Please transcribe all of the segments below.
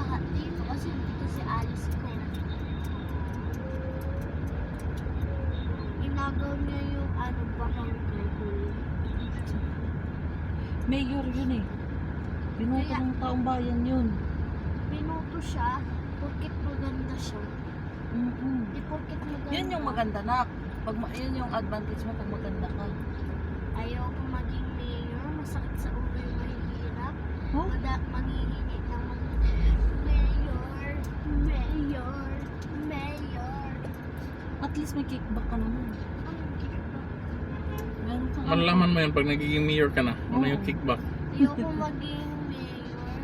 lahat dito kasi dito si Alice ko. Inagaw niya yung ano barangay ko. Mayor yun eh. Binuto Kaya- ng taong bayan yun. Pinuto siya, porkit maganda siya. Di porkit maganda. Yun yung maganda na. Yun yung advantage mo pag maganda ka. Ayaw ko maging mayor, masakit sa ulo yung mahihirap. Huh? Manghihingi ng mayor, mayor, mayor. At least may kickback ka naman. Anong kickback? Meron kang Malalaman mo yan pag nagiging mayor ka na. Ano yung Oo. kickback? Ayaw ko maging mayor.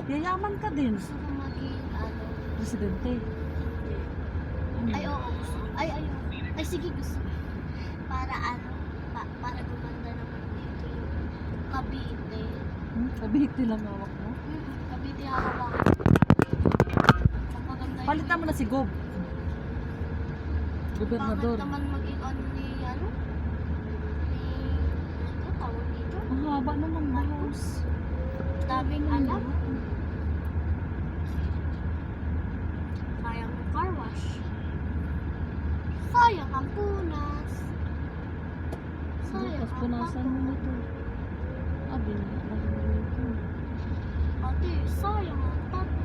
yayaman ka din. Gusto ko maging ano. Presidente. Ay, oo, gusto ko. Ay, sige, gusto ko. Para ano, para gumanda naman dito yung Cavite. Kabihit lang hawak mo. Cavite hawak. Kapaganda yung... Palitan mo na si Gob. Bakit Gobernador. naman maging ano ni, ano? Ano tawag dito? Ang haba naman ba house? Daming alam. Sayang yung car wash. Sayang ang punas. Sayang Bukas ang punasan mo na to. Abi na. Ate, sayang ang tato.